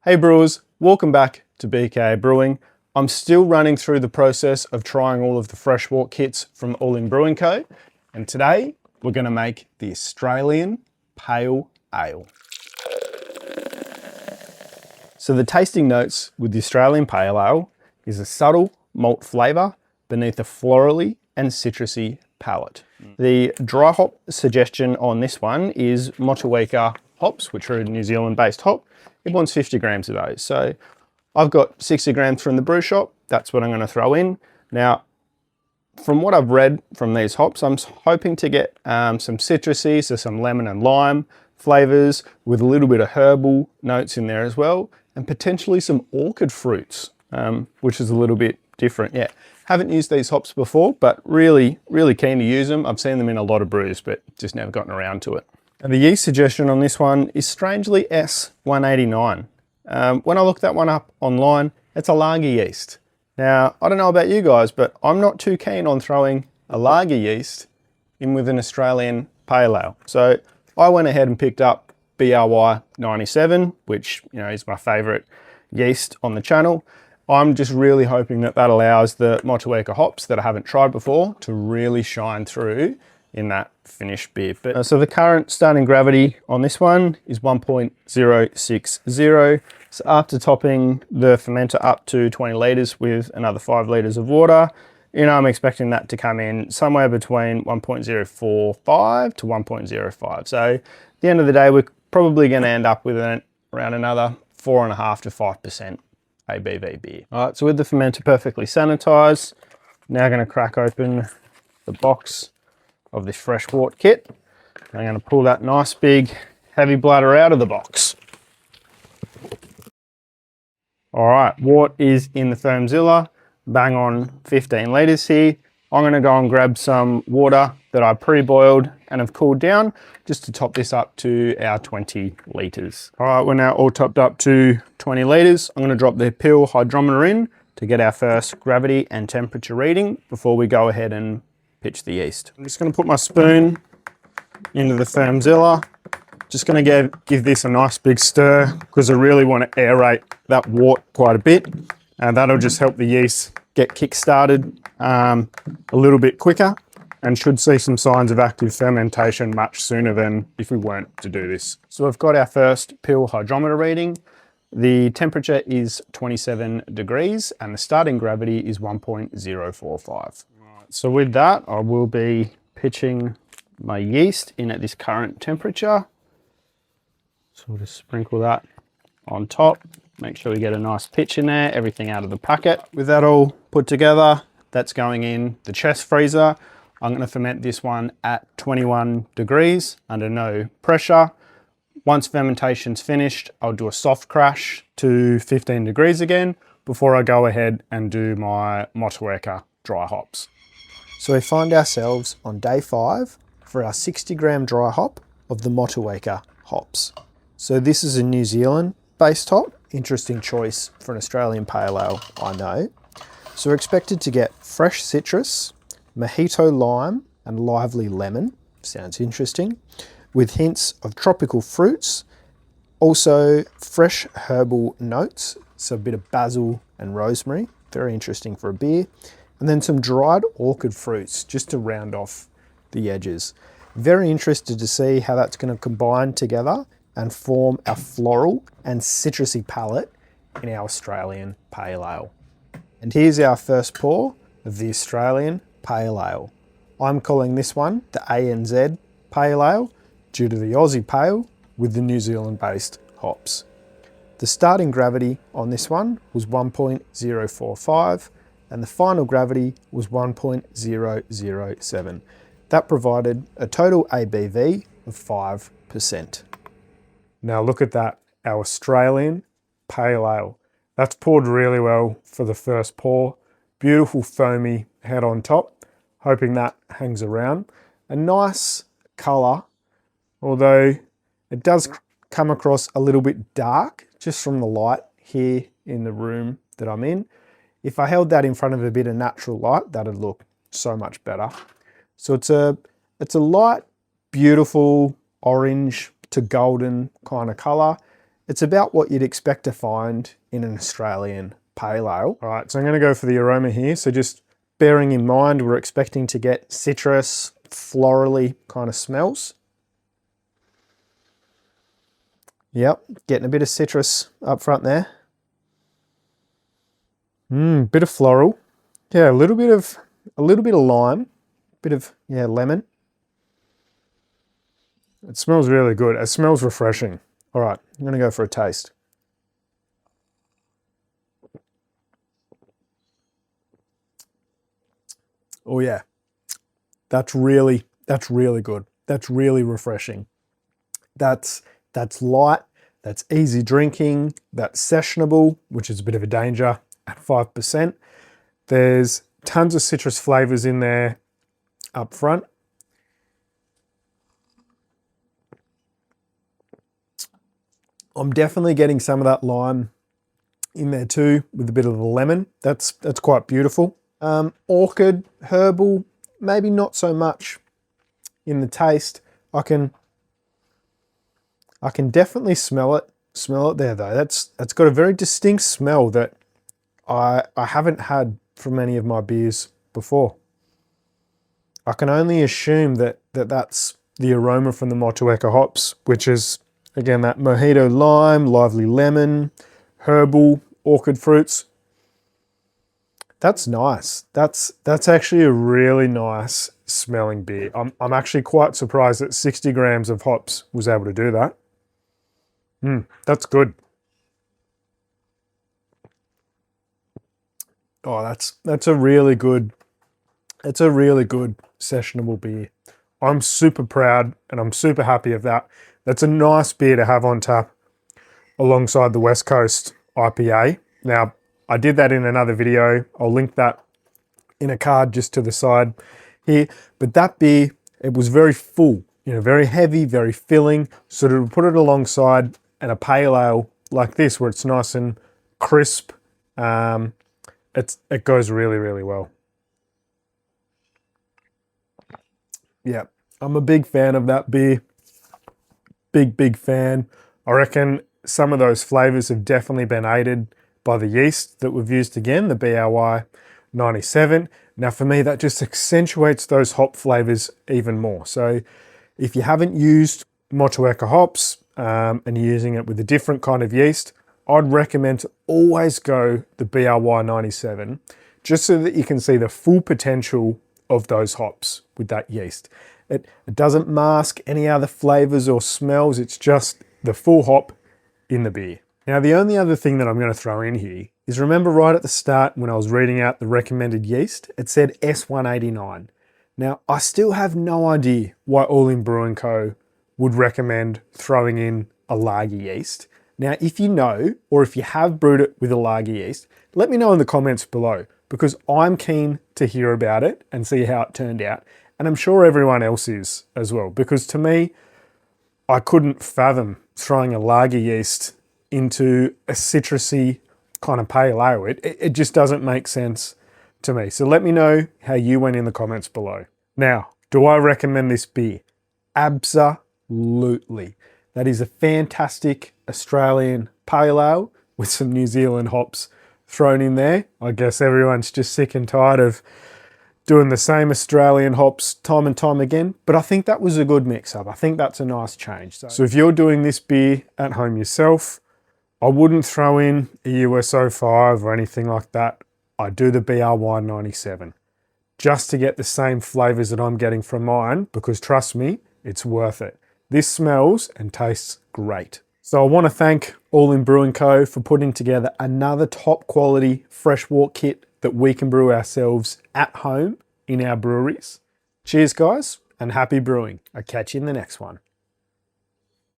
Hey brewers, welcome back to FWK Brewing. I'm still running through the process of trying all of the fresh Wort kits from All Inn Brewing Co. And today we're going to make the Australian Pale Ale. So the tasting notes with the Australian Pale Ale is a subtle malt flavour beneath a florally and citrusy palate. The dry hop suggestion on this one is Motueka hops, which are a New Zealand based hop. It wants 50 grams of those. So I've got 60 grams from the brew shop. That's what I'm going to throw in. Now, from what I've read from these hops, I'm hoping to get some citrusy, so some lemon and lime flavors with a little bit of herbal notes in there as well, and potentially some orchid fruits, which is a little bit different. Yeah, haven't used these hops before, but really keen to use them. I've seen them in a lot of brews, but just never gotten around to it. And the yeast suggestion on this one is strangely S189. When I looked that one up online, it's a lager yeast. Now, I don't know about you guys, but I'm not too keen on throwing a lager yeast in with an Australian Pale Ale. So I went ahead and picked up BRY 97, which is my favorite yeast on the channel. I'm just really hoping that that allows the Motueka hops that I haven't tried before to really shine through in that finished beer. But so the current starting gravity on this one is 1.060. So after topping the fermenter up to 20 litres with another 5 litres of water, I'm expecting that to come in somewhere between 1.045 to 1.05. So at the end of the day, we're probably going to end up with around another 4.5 to 5% ABV beer. All right, so with the fermenter perfectly sanitized, now going to crack open the box of this fresh Wort kit. I'm going to pull that nice big heavy bladder out of the box. All right, Wort is in the Fermzilla, bang on 15 litres here. I'm going to go and grab some water that I pre-boiled and have cooled down just to top this up to our 20 litres. All right, we're now all topped up to 20 litres. I'm going to drop the pill hydrometer in to get our first gravity and temperature reading before we go ahead and pitch the yeast. I'm just going to put my spoon into the Fermzilla. Just going to give this a nice big stir because I really want to aerate that Wort quite a bit, and that'll just help the yeast get kick-started a little bit quicker and should see some signs of active fermentation much sooner than if we weren't to do this. So we've got our first pill hydrometer reading. The temperature is 27 degrees and the starting gravity is 1.045. So with that, I will be pitching my yeast in at this current temperature. So we'll just sprinkle that on top. Make sure we get a nice pitch in there, everything out of the packet. With that all put together, that's going in the chest freezer. I'm going to ferment this one at 21 degrees under no pressure. Once fermentation's finished, I'll do a soft crash to 15 degrees again before I go ahead and do my Motueka dry hops. So we find ourselves on day 5 for our 60 gram dry hop of the Motueka hops. So this is a New Zealand based hop. Interesting choice for an Australian Pale Ale, I know. So we're expected to get fresh citrus, mojito lime and lively lemon. Sounds interesting. With hints of tropical fruits, also fresh herbal notes. So a bit of basil and rosemary. Very interesting for a beer. And then some dried orchid fruits just to round off the edges. Very interested to see how that's going to combine together and form our floral and citrusy palate in our Australian Pale Ale. And here's our first pour of the Australian Pale Ale. I'm calling this one the ANZ Pale Ale due to the Aussie Pale with the New Zealand based hops. The starting gravity on this one was 1.045 and the final gravity was 1.007. That provided a total ABV of 5%. Now look at that, our Australian Pale Ale. That's poured really well for the first pour. Beautiful foamy head on top, hoping that hangs around. A nice colour, although it does come across a little bit dark just from the light here in the room that I'm in. If I held that in front of a bit of natural light, that'd look so much better. So it's a light, beautiful orange to golden kind of color. It's about what you'd expect to find in an Australian pale ale. All right, so I'm going to go for the aroma here. So just bearing in mind, we're expecting to get citrus, florally kind of smells. Yep, getting a bit of citrus up front there. Bit of floral. Yeah, a little bit of lime, bit of lemon. It smells really good. It smells refreshing. All right, I'm gonna go for a taste. Oh yeah, that's really good. That's really refreshing. That's light, that's easy drinking, that's sessionable, which is a bit of a danger at 5%. There's tons of citrus flavors in there up front. I'm definitely getting some of that lime in there too, with a bit of the lemon. That's quite beautiful. Orchid, herbal, maybe not so much in the taste. I can definitely smell it there though. That's got a very distinct smell that I haven't had from any of my beers before. I can only assume that that's the aroma from the Motueka hops, which is, again, that mojito lime, lively lemon, herbal, orchid fruits. That's nice. That's actually a really nice smelling beer. I'm actually quite surprised that 60 grams of hops was able to do that. That's good. Oh, that's a really good sessionable beer. I'm super proud and I'm super happy of that. That's a nice beer to have on tap alongside the West Coast IPA. Now, I did that in another video. I'll link that in a card just to the side here. But that beer, it was very full, very heavy, very filling. So to put it alongside a pale ale like this, where it's nice and crisp, it goes really, really well. Yeah, I'm a big fan of that beer. Big fan. I reckon some of those flavors have definitely been aided by the yeast that we've used again, the BRY 97. Now for me, that just accentuates those hop flavors even more. So if you haven't used Motueka hops and you're using it with a different kind of yeast, I'd recommend to always go the BRY 97, just so that you can see the full potential of those hops with that yeast. It doesn't mask any other flavors or smells. It's just the full hop in the beer. Now, the only other thing that I'm going to throw in here is, remember right at the start when I was reading out the recommended yeast, it said S189. Now, I still have no idea why All Inn Brewing Co would recommend throwing in a lager yeast. Now, if you know, or if you have brewed it with a lager yeast, let me know in the comments below, because I'm keen to hear about it and see how it turned out. And I'm sure everyone else is as well, because to me, I couldn't fathom throwing a lager yeast into a citrusy kind of pale ale. It just doesn't make sense to me. So let me know how you went in the comments below. Now, do I recommend this beer? Absolutely. That is a fantastic Australian pale ale with some New Zealand hops thrown in there. I guess everyone's just sick and tired of doing the same Australian hops time and time again, but I think that was a good mix-up. I think that's a nice change. So if you're doing this beer at home yourself, I wouldn't throw in a USO 5 or anything like that. I do the BRY 97 just to get the same flavors that I'm getting from mine, because trust me, it's worth it. This smells and tastes great. So I want to thank All Inn Brewing Co for putting together another top quality fresh wort kit that we can brew ourselves at home in our breweries. Cheers guys, and happy brewing. I'll catch you in the next one.